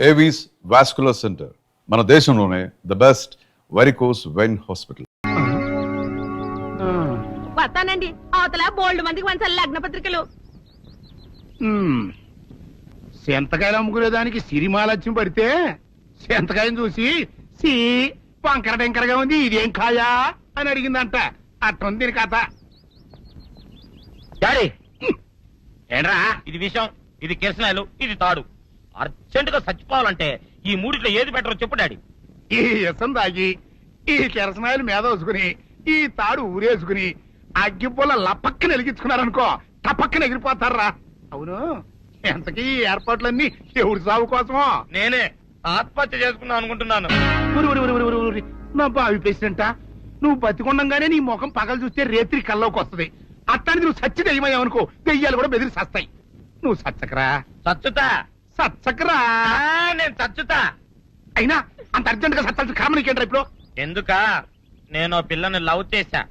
Avis vascular centre, మన దేశంలోనే the best varicose vein hospital. వస్తానండి. అవతల బోల్డ్ మందికి మంచి లగ్న పత్రికలు. సెంతకాయలు అమ్ముకునేదానికి సిరిమాలత్యం పడితే సెంతకాయని చూసి సి వంకర టెంకరగా ఉంది, ఇదేం కాయా అని అడిగిందంట. అట్టుంది దీని కథ. డాడీ ఏంట్రా ఇది విషయం, ఇది కిరసనాయలు, ఇది తాడు. అర్జెంట్ గా చచ్చిపోవాలంటే ఈ మూడిట్లో ఏది బెటర్ చెప్పు డాడీ. ఈ ఇసం తాగి ఈ కిరసనాయలు మీద వేసుకుని ఈ తాడు ఊరేసుకుని అగ్గిపుల్ల లపక్కన వెలిగించుకున్నారనుకో తపక్కన ఎగిరిపోతారా. అవును, ఎంతకీ ఈ ఏర్పాట్లన్నీ ఎవరి సాగు కోసమో? నేనే ఆత్మహత్య చేసుకుందాం అనుకుంటున్నాను. నా బావి ప్రెసిడెంటా, నువ్వు బతికొండంగానే నీ ముఖం పగలు చూస్తే రేత్రి కల్లోకి వస్తుంది. అట్టానికి నువ్వు సచ్చి దెయ్యమయ్యావనుకో దెయ్యాలు కూడా బెదిరి సస్తాయి. నువ్వు సచ్చకరా చచ్చుతా. సచ్చకరా. నేను చచ్చుతా. అయినా అంత అర్జెంట్ గా సత్తాల్సిన కర్మ నీకేంట్రా ఇప్పుడు? ఎందుక నేను పిల్లని లవ్ చేశా.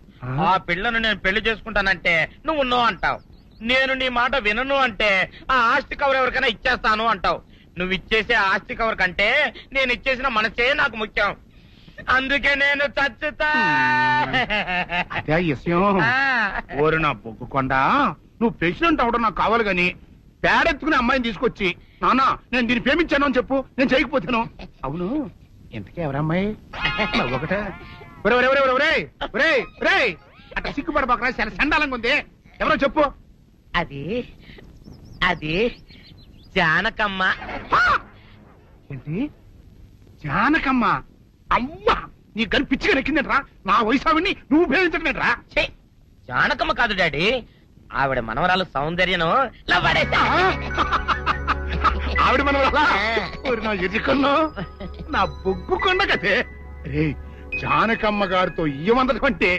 ఆ పిల్లను నేను పెళ్లి చేసుకుంటానంటే నువ్వు నో అంటావు. నేను నీ మాట వినను అంటే ఆ ఆస్తి కవర్ ఎవరికైనా ఇచ్చేస్తాను అంటావు. నువ్వు ఇచ్చేసే ఆస్తి కవర్ కంటే నేను ఇచ్చేసిన మనసే నాకు ముఖ్యం. అందుకే నేను చచ్చుతా. అదే విషయం. ఓరు నా బొగ్గుకొండ, నువ్వు ప్రెసిడెంట్ అవడం నాకు కావాలి గాని పేడెత్తుకునే అమ్మాయిని తీసుకొచ్చి నానా నేను దీన్ని ప్రేమించాను అని చెప్పు, నేను చేయకపోతాను. అవును, ఇంతకీ ఎవరమ్మాయి? ఒకటే అట్లా సిగ్గుపడబాకరా, చాలా సండాలంగా ఉంది. ఎవరో చెప్పు. అది అది జానకమ్మ. ఏంటి జానకమ్మ? అమ్మా, నీ గని పిచ్చిగా నెక్కిందంట్రా. నా వయసావిని నువ్వు ప్రేమించట్లేట్రా. జానకమ్మ కాదు డాడీ, ఆవిడ మనవరాలు సౌందర్యను ఆవిడ మనవరాలా? నా ఎదుకుల్లో నా బొగ్గుకొండ కదే. రే, జానకమ్మ గారితో ఇయ్యమందడం అంటే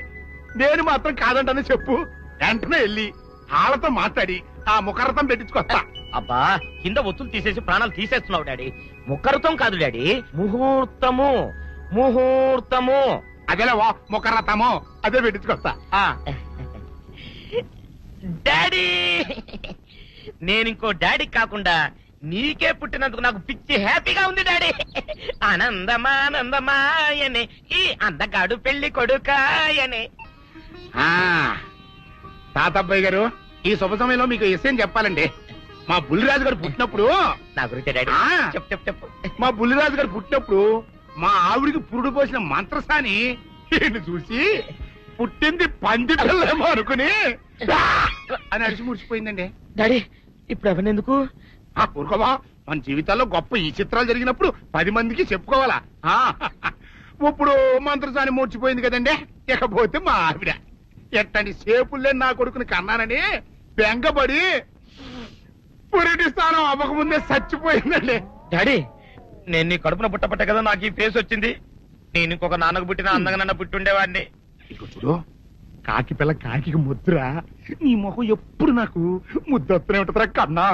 నేను మాత్రం కాదంటని చెప్పు. వెంటనే వెళ్ళి వాళ్ళతో మాట్లాడి ఆ ముఖరథం పెట్టించుకొస్తా. అబ్బా, కింద ఒత్తులు తీసేసి ప్రాణాలు తీసేస్తున్నావు డాడీ. ముఖరథం కాదు డాడీ, ముహూర్తము. ముహూర్తము అదేలే వా, ముఖరథము అదే పెట్టించుకొస్తా. డాడీ, నేను ఇంకో డాడీ కాకుండా నీకే పుట్టినందుకు నాకు పిచ్చి హ్యాపీగా ఉంది డాడీ. ఆనందమానందమాయనే ఈ అందగాడు పెళ్లి కొడుకాయనే. తాతబ్బాయి గారు, ఈ శుభ సమయంలో మీకు విషయం చెప్పాలండి. మా బుల్లిరాజు గారు పుట్టినప్పుడు నా గురించి డాడీ చెప్పు చెప్పు చెప్పు. మా బుల్లిరాజు గారు పుట్టినప్పుడు మా ఆవిడికి పురుడు పోసిన మంత్రసాని ఈయన చూసి పుట్టింది పంది పిల్లేమో అనుకుని అని అడిచి ముడిచిపోయిందండి. డాడీ ఇప్పుడు ఎవరినెందుకు? ఊరుకోవా, మన జీవితాల్లో గొప్ప ఈ చిత్రాలు జరిగినప్పుడు 10 మందికి చెప్పుకోవాలా. ఇప్పుడు మంత్రసాని మూర్చిపోయింది కదండి. ఇకపోతే మా ఆవిడ ఎట్టండి సేపుల్లే నా కొడుకుని కన్నానని బెంగపడి పురిటి స్థానం అవ్వకముందే చచ్చిపోయిందండి. డాడీ, నేను నీ కడుపున పుట్టపట్ట కదా నాకు ఈ ఫేస్ వచ్చింది. నేను ఇంకొక నాన్నకు పుట్టిన అందంగా నన్ను పుట్టుండేవాడిని. ఇక చూడు, కాకి పిల్ల కాకి ముద్దురా. నీ మొహం ఎప్పుడు నాకు ముద్దొత్తనే ఉంటుందిరా కన్నా.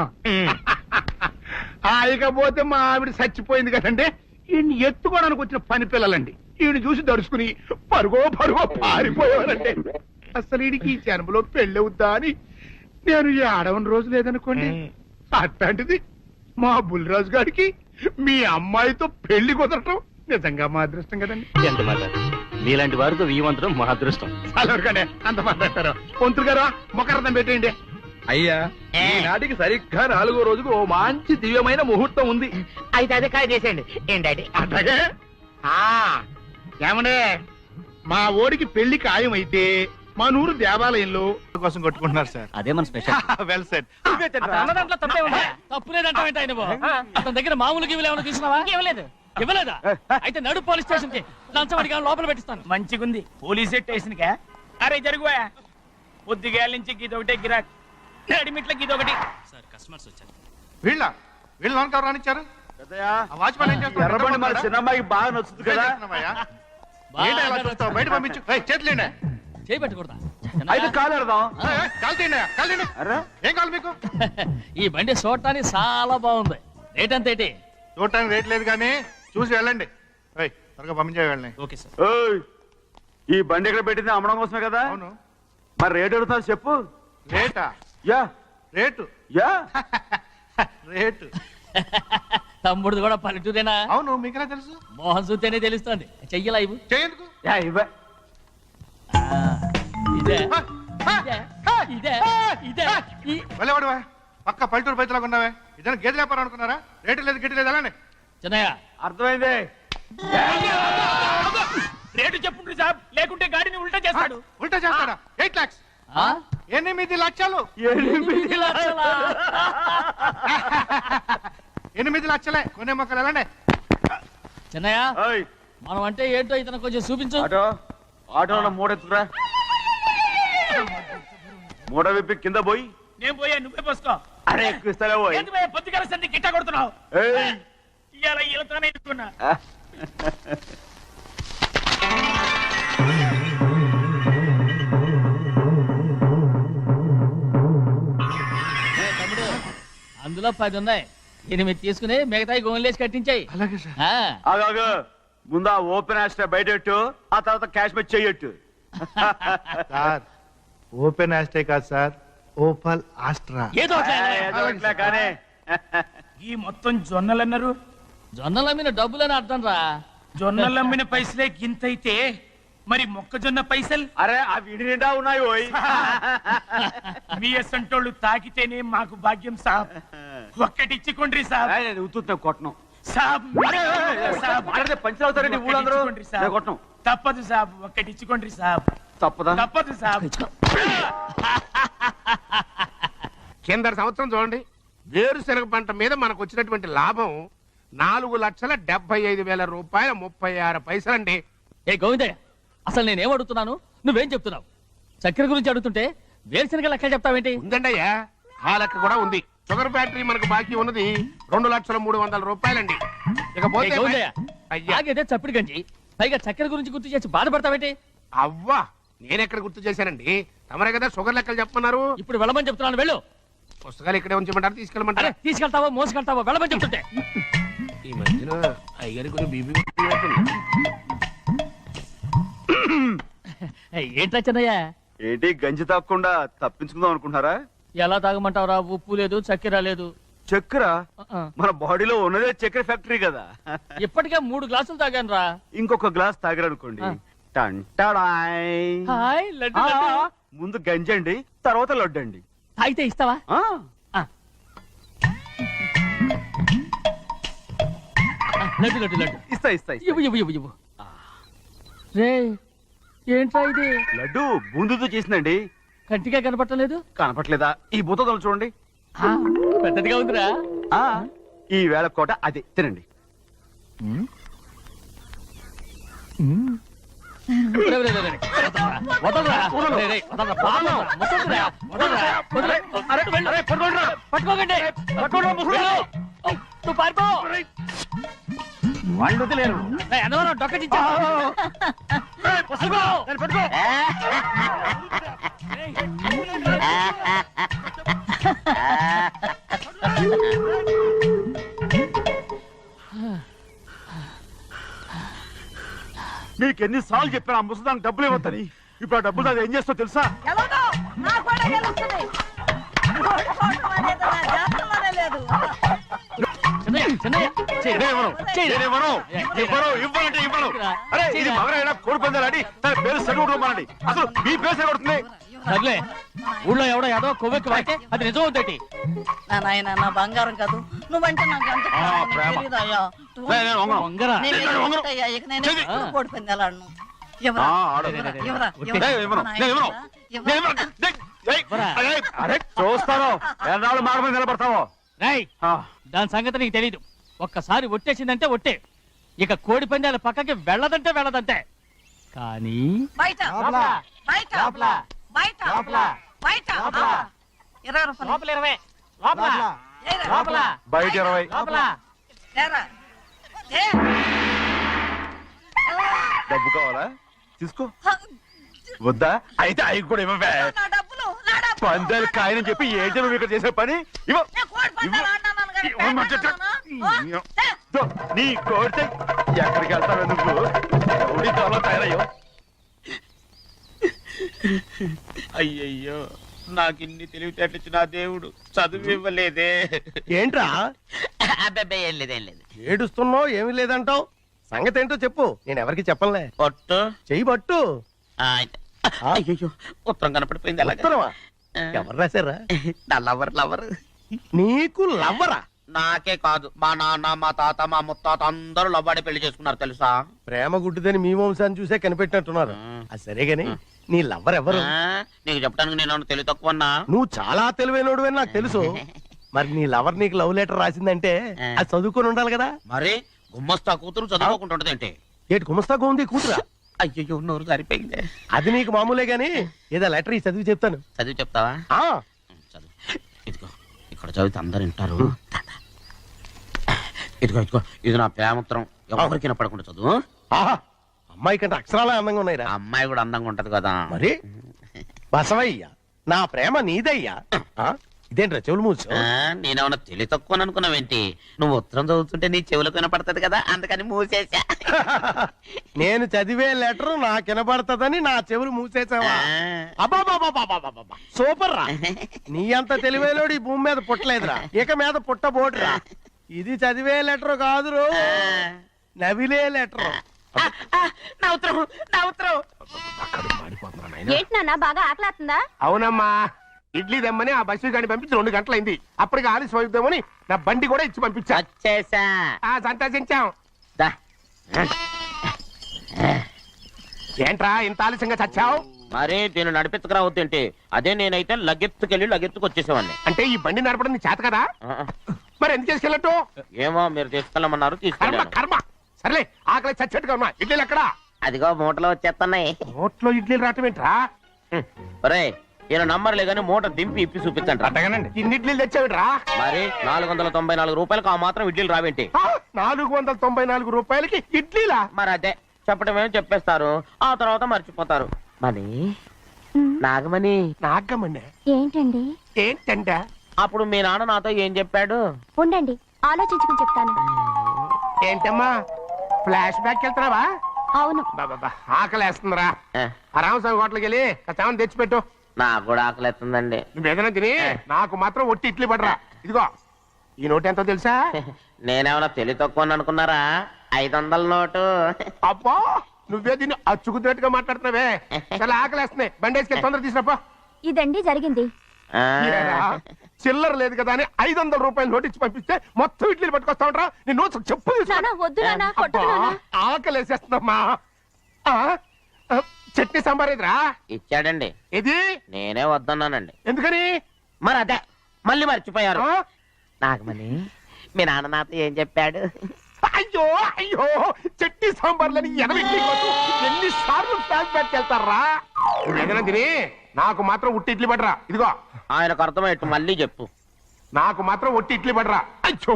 ఇకపోతే మా ఆవిడ చచ్చిపోయింది కదండి. ఈయన్ని ఎత్తుకోవడానికి వచ్చిన పని పిల్లలండి ఈయన చూసి దడుచుకుని పరుగో పారిపోయేవారండి. అసలు ఈడికి ఈ జన్మలో పెళ్ళవుద్దా అని నేను ఏడవని రోజు లేదనుకోండి. అట్లాంటిది మా బుల్లిరాజు గారికి మీ అమ్మాయితో పెళ్లి కుదరటం నిజంగా మా అదృష్టం కదండి. ఎంత మాట, మీలాంటి వారితో వీయమంతరం మా అదృష్టం. అలాగే అంత మాట్లాడతారు. పొంతులు గారు మొకరథం పెట్టేయండి. అయ్యా, ఈనాటికి సరిగ్గా 4వ రోజుకు ఓ మంచి దివ్యమైన ముహూర్తం ఉంది. అయితే అదే కాయ చేసేయండి. ఏం డాడీ? అట్లాగే ఏమండే, మా ఓడికి పెళ్లి ఖాయం అయితే మా నూరు దేవాలయంలో కోసం కొట్టుకుంటున్నారు సార్. అదే మన స్పెషల్. Well set. తప్పులేదంటే అతని దగ్గర మామూలు గివ్వులు ఏమైనా తీసుకున్నావా? ఇవ్వలేదా? అయితే నడు పోలీస్ స్టేషన్ కి లంచం అడిగా లోపల పెట్టిస్తాను. మంచిగుంది పోలీస్ స్టేషన్ కా. అరే జరుగుయా, పొద్దుగాల నుంచి గీదొకటే గిరాక్, నడిమిట్లకి ఇదొకటి. సార్, కస్టమర్స్ వచ్చారు. వీళ్ళు ఎవరు రానిచ్చారు? వాచ్మెన్ ఏం చేస్తారు? ఎర్రబండి మన చిన్నమ్మాయికి బాగా నచ్చుతుంది కదా. బయట పంపించు. చేతులేండి. చేయి పెట్టకూడదా? అయితే కాలు ఎడదాం. ఏం కావాలి మీకు? ఈ బండి చూడటానికి చాలా బాగుంది. రేట్ అంత ఏంటి? చూడటానికి రేట్ లేదు కానీ చూసి వెళ్ళండి. త్వరగా పంపించే వెళ్ళండి. Okay sir. ఈ బండి ఎక్కడ పెట్టింది అమ్మడం కోసమే కదా. అవును. మరి రేట్ అడుగుతాను చెప్పు. రేటా? యా రేటు యా రేటు తమ్ముడు కూడా పల్లెటూరేనా? అవును, మీకెలా తెలుసు? మోహన్ చూస్తేనే తెలుస్తుంది. చెయ్యలా ఇవ్వు. చేయందుకు ఇవ్వ ఇదే ఇదే ఇదే ఈ- వెళ్ళవాడువా, పక్క పల్లెటూరు పైతలాగా ఉన్నావే. ఇదైనా గేదె వ్యాపారం అనుకున్నారా? రేటు లేదు గిట్టు లేదు, అలానే చిన్నయ్య అర్థమైంది. రేటు చెప్పుండ్రి సాబ్, లేకుంటే గాడిని ఉల్టా చేస్తాడు. ఉల్టా చేస్తాడా? 8 lakhs. ఆ? 8 లక్షలు. 8 లక్షలా? 8 లక్షలే. కొనే మొక్కలు ఎలాండే? చిన్నయ్య ఓయ్, మనం అంటే ఏంటో ఇతను కొంచెం చూపించు. ఆటోలో మూడెత్తుకురా. మూడ విప్పి కింద పోయి. నేను పోయా, నువ్వే పోసుకో. అరే ఎక్కువ ఇస్తాలే పోయి. ఎందుకు పోయా, పొద్దుగాల సంధి గిట్ట కొడుతున్నావు? ఏయ్. ఇవాళ ఈలతోనే ఎత్తుకున్నా. తమ్ముడు అందులో 10 ఉన్నాయి. 8 తీసుకుని మిగతాయి గోన్లేసి కట్టించాయి. అలాగే సార్. ఆగాగు, ముందు ఆ ఓపెన్ ఆస్ట్రా బయటెట్టు, ఆ తర్వాత క్యాష్ మెచ్ చెయ్యట్టు. సార్, ఓపెన్ ఆస్ట్రే కాదు సార్, ఓపల్ ఆస్ట్రా. ఏదో ఒకటి అలా. ఏదో ఒకటిలే కానీ. ఈ మొత్తం జొన్నలు అన్నారు. జొన్నల మీద డబ్బులని అర్థం రా. జొన్నలు అమ్మిన పైసలే గింతైతే మరి మొక్కజొన్న పైసలు అరే ఆ విడి నిండా ఉన్నాయి ఓయ్. మీ అసంటోళ్ళు తాకితేనే మాకు భాగ్యం సాబ్. ఒక్కటిచ్చుకోండి సాబ్. ఏయ్, నేను ఉత్తున్నా కొట్టను. సాబ్ సాబ్, మాట్లాడితే పంచులు అవుతారండి ఊళ్ళందరూ. ఒక్కటిచ్చుకోండి సాబ్. నేను కొట్టను. తప్పదు సాబ్, ఒక్కటిచ్చుకోండి సాబ్. తప్పదా? తప్పదు సాబ్. కింద సంవత్సరం చూడండి, వేరుశనగ పంట మీద మనకు వచ్చినటువంటి లాభం 4,75,000 రూపాయల 36 పైసలండి. ఏ గోవిందయ్య, అసలు నేనేం అడుగుతున్నాను, నువ్వేం చెప్తున్నావు? చక్కెర గురించి అడుగుతుంటే వేరుశనగ లెక్కలు చెప్తావేంటి? ఉందండి అయ్యా, ఆ లెక్క కూడా ఉంది. షుగర్ ఫ్యాక్టరీ మనకు బాకీ ఉన్నది 2,03,000 రూపాయలండి. ఏ ఇకపోతే గోవిందయ్య, అయ్యా, ఆగేదే చప్పుడు గంజి, పైగా చక్కెర గురించి గుర్తు చేసి బాధపడతావేంటి? అవ్వా, నేనెక్కడ గుర్తు చేశానండి? తమరే కదా షుగర్ లెక్కలు చెప్పమన్నారు. ఇప్పుడు వెళ్ళమని చెప్తున్నాను, వెళ్ళు. పుస్తకాలు ఇక్కడే ఉంచమంటారు, అరే తీసుకెళ్ళమంటారా? తీసుకెళ్తావో మోసుకెళ్తావో వెళ్ళమని చెప్తుంటే. ఈ మధ్యన అయ్యారు కొంచెం బీబీ. ఏంట్రా చిన్నయ్య, ఏంటి గంజి తాగకుండా తప్పించుకుందాం అనుకుంటున్నారా? ఎలా తాగమంటావురా? ఉప్పు లేదు, చక్కెర లేదు. చక్కెర ఆ. మన బాడీలో ఉన్నదే చక్కెర ఫ్యాక్టరీ కదా. ఇప్పటికే 3 గ్లాసులు తాగాను రా. ఇంకొక గ్లాస్ తాగరనుకోండి, ఆ. టంటాడాయ్. హాయ్ లడ్డు ఆ, లడ్డు. ముందు గంజండి, తర్వాత లడ్డండి. తాగితే ఇస్తావా? ఆ, ఆ. లడ్డు లడ్డు లడ్డు ఇస్తా ఇస్తా ఇస్తా. ఇవ్వు ఇవ్వు ఇవ్వు ఇవ్వు. రే ఏంట్రా ఇది? లడ్డు బూందుతో చేసిందండి. కంటిగా కనపట్టలేదు. కనపట్లేదా? ఈ బూతలు చూడండి. పెద్దదిగా ఉందిరా. ఆ, ఈ వేళ కోట అదే తినండి. రే, రే, రే, రే. వదలరా. రే, రే, వదలరా. బాగా ముసలిరా. వదలరా. వదలరా. వెళ్ళు. పట్టుకోకండి. వెళ్ళు. నువ్వు పారిపో. వాళ్ళు వదిలేరు. రే, అన్నవరం డొక్క చించా. పట్టుకో. మీకు ఎన్నిసార్లు చెప్పాను ఆ ముసదానికి డబ్బులు ఇవ్వద్దని. ఇప్పుడు ఆ డబ్బులు అది ఏం చేస్తో తెలుసా? చిన్నయ్య, చిన్నయ్య. చెయ్యి. నేనివ్వను. చెయ్యి. నేనివ్వను. ఇవ్వను. ఇవ్వనంటే ఇవ్వను. అరే ఇది మగరైనా కోడి పందాలని తన పేరు సెలవుమనండి. అసలు మీ పేరు సెలవుతుంది. సర్లే, ఊళ్ళో ఎవడో ఏదో కొవ్వెక్కి వాడితే అది నిజం అవుతాయి. నా నాయన నా బంగారం కాదు, నువ్వంటే నాకు అంత ఆ, ప్రేమ. తెలీదయ్యా. నేను వంగను. వంగరా. నేను నేను వంగను. ఎక్కడికయ్యా? ఇక నేను చెయ్యి. ఎప్పుడు కోడి పందాలాడను. ఎవరా? ఆ, ఆడు. ఎవరా? ఎవరా? నేను ఇవ్వను. నేను ఇవ్వను. నేను ఇవ్వను. ఏయ్, అరే, అరే, చూస్తాను ఎన్నాళ్ళు మాట మీద నిలబడతావో. రేయ్, ఆ, దాని సంగతి నీకు తెలీదు. ఒక్కసారి ఒట్టేసిందంటే ఒట్టే. ఇక కోడి పందాల పక్కకి వెళ్ళదంటే వెళ్ళదంతే. కానీ బయట బయట బయట బయట 20 రూపాయలు. లోపల 20. లోపల. ఏరా? లోపల. బయట 20. లోపల. ఏరా? ఏ? డబ్బు కావాలా? తీసుకో. వద్దా? అయితే అవి కూడా ఇవ్వవే. నా డబ్బులు, నా డబ్బులు. పందాలు కాయని చెప్పి ఏంటి నువ్వు ఇక్కడ చేసే పని? ఇవ్వ. నేను కోడి పందాలు ఆడినాను కానీ ఇవ్వమంటే ఆడినానా? ఏ? దో, నీ కోడితే ఎక్కడికి వెళ్తావే నువ్వు? రౌడీ త్వరలో తయారయ్యో. అయ్యయ్యో, నాకు ఇన్ని తెలివితేటచ్చిన దేవుడు చదువు ఇవ్వలేదే. ఏంట్రా అబ్బాయి ఏం లేదు, ఏం లేదు. ఏడుస్తున్నావు? ఏమీ లేదంటావు. సంగతి ఏంటో చెప్పు, నేను ఎవరికి చెప్పనులే. పొట్టు చెయ్యి పట్టు. అయ్యో ఉత్తరం కనపడిపోయింది. అలాగే ఉత్తరమా? ఎవరు రాశారా? నా లవర్ లవర్. నీకు లవ్వరా? నాకే కాదు, మా నాన్న, మా తాత, మా ముత్తాత అందరూ లవ్వాడి పెళ్లి చేసుకున్నారు తెలుసా. ప్రేమ గుడ్డిదని మీ వంశాన్ని చూసే కనిపెట్టినట్టున్నారు. అది సరే గాని నీ లవ్వర్ ఎవరు? నీకు చెప్పడానికి నేను తెలివి తక్కువన్నా. నువ్వు చాలా తెలివైనోడువని నాకు తెలుసు. మరి నీ లవర్ నీకు లవ్ లెటర్ రాసిందంటే అది చదువుకొని ఉండాలి కదా. మరి గుమ్మస్తా కూతురు చదువుకుంటుంటది ఏంటి? ఏటి గుమస్తాగా ఉంది కూతురా? అయ్యో నోరు సరిపోయింది. అది నీకు మామూలే గాని ఏదో లెటర్ ఈ చదివి చెప్తాను. చదివి చెప్తావా? చదువు. ఇదిగో ఇక్కడ చదివితే అందరు వింటారు. ఇదిగో ఇదిగో ఇది నా ప్రేమోత్తరం. ఎవరికి వినపడకుండా చదువు. ఆహా, అమ్మాయి కంటే అక్షరాలే అందంగా ఉన్నాయిరా. ఆ అమ్మాయి కూడా అందంగా ఉంటది కదా. మరి బసవయ్య, నా ప్రేమ నీదయ్యా. ఇదేంట్రా చెవులు మూసు? నేనేమన్నా తెలివి తక్కువ అనుకున్నావేంటి? నువ్వు ఉత్తరం చదువుతుంటే నీ చెవులకు వినపడుతుంది కదా, అందుకని మూసేసా. నేను చదివే లెటర్ నాకు వినపడుతుందని నా చెవులు మూసేసావా? అబ్బాబాబాబాబాబాబా, సూపర్ రా. నీ అంత తెలివేలోడు ఈ భూమి మీద పుట్టలేదురా, ఇక మీద పుట్టబోటురా. ఇది చదివే లెటర్ కాదురు, నవిలే లెటర్. నా ఉత్తరం, నా ఉత్తరం. ఏంటి నాన్న బాగా ఆకలాతుందా? అవునమ్మా, ఇడ్లీ దమ్మని ఆ బస్సు గాని పంపించి 2 గంటలైంది. అప్పటికి ఆలస్యం అవుతామని నా బండి కూడా ఇచ్చి పంపించా. వచ్చేసా. సంతోషించాం. ఏంట్రా ఇంత ఆలస్యంగా చచ్చావు? మరి దీన్ని నడిపెత్తుకురావద్దేంటి? అదే నేనైతే లగెత్తుకెళ్ళి లగెత్తుకు వచ్చేసేవాడిని. అంటే ఈ బండి నడపడం నీ చేత కదా? మరి ఎందుకు చేసుకెళ్ళట్టు? ఏమో మీరు తీసుకెళ్ళమన్నారు, కర్మ తీసుకెళ్ళాను. కర్మ. సర్లే, ఆకలి చచ్చేట్టుగా ఉన్నా. ఇడ్లీలు ఎక్కడా? అదిగో మూటలో వచ్చేస్తున్నాయి. నోట్లో ఇడ్లీలు రావటం ఏంట్రా? ఒరే ఈయన నంబర్లే గానీ మూట దింపి ఇప్పి చూపించండి. అట్టగానండి. ఇన్ని ఇడ్లీలు తెచ్చావిడ్రా? మరి 494 రూపాయలకు ఆ మాత్రం ఇడ్లీలు రావేంటి? 494 రూపాయలకి ఇడ్లీలా? మరి అదే చెప్పడమే చెప్పేస్తారు, ఆ తర్వాత మర్చిపోతారు. మరి నాగమణి, నాగమ్మండి. ఏంటండి? ఏంటంట? అప్పుడు మీ నాన్న నాతో ఏం చెప్పాడు? ఉండండి ఆలోచించుకుని చెప్తాను. ఏంటమ్మా, ఫ్లాష్ బ్యాక్ వెళ్తున్నావా? అవును. బాబా ఆకలి వేస్తుందిరా. ఆ, ఆ రామస్వామి హోటల్కి వెళ్ళి కాస్త తెచ్చిపెట్టు. నాకు కూడా ఆకలిస్తుందండి. నువ్వేదైనా తిని నాకు మాత్రం ఒట్టి ఇడ్లీ పడరా. ఇదిగో ఈ నోటు ఎంతో తెలుసా? నేనేమన్నా తెలివి తక్కువ అనుకున్నారా? 500 నోటు. అబ్బా, నువ్వే దీన్ని అచ్చుకుతున్నట్టుగా మాట్లాడుతున్నావే. చాలా ఆకలి వేస్తున్నాయి, బండి వేసుకెళ్ళి తొందర తీసుకురాపో. ఇదండి జరిగింది. ఆ, ఏరా, చిల్లర లేదు కదా అని 500 రూపాయలు నోటు ఇచ్చి పంపిస్తే మొత్తం ఇడ్లీలు పట్టుకొస్తా ఉంటా. నీ నోట్స్ చెప్పు తీసుకో. నాన్న వద్దు నాన్న, కొట్టకు అబ్బా, నాన్న. ఆకలి వేసేస్తుందమ్మా. చట్నీ సాంబార్ ఇదిరా? ఇచ్చాడండి. ఇది నేనే వద్దన్నానండి. ఎందుకని? మరి అదే మళ్ళీ మర్చిపోయారు. ఆ? నాగమణి, మీ నాన్న నాతో ఏం చెప్పాడు? అయ్యో అయ్యో, చట్నీ సాంబార్లని ఎన్నిసార్లు ఫ్లాష్ బ్యాక్ వెళ్తారా? ఏదైనా తిని నాకు మాత్రం ఉట్టి ఇడ్లీ పడరా. ఇదిగో ఆయనకు అర్థమయ్యట్టు మళ్ళీ చెప్పు. నాకు మాత్రం ఒట్టి ఇడ్లీ పడరా. అయ్యో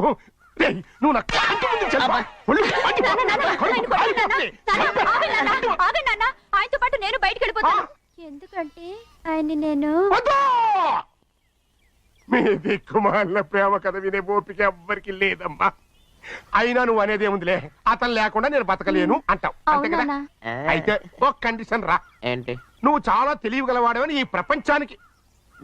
రేయ్, నువ్వు నా కంటి ముందు చెప్పా. ఒళ్ళు మండిపో. నాన్న, నాన్న, ఆయన కడుపు కొట్టకు నాన్న. కాలిపోతుంది. నాన్న, ఆగండి నాన్న, ఆగండి నాన్న. ఆయనతో పాటు నేను బయటికి వెళ్ళిపోతాను. ఎందుకంటే ఆయన్ని నేను వద్దు! మీ దిక్కుమాలిన ప్రేమ కథ వినే ఓపిక ఎవ్వరికి లేదమ్మా. అయినా నువ్వు అనేది ఏముందిలే, అతను లేకుండా నేను బతకలేను అంటావు, అంతే కదా? అవునా? అయితే ఒక కండిషన్ రా. ఏంటి? నువ్వు చాలా తెలియగలవాడవని ఈ ప్రపంచానికి,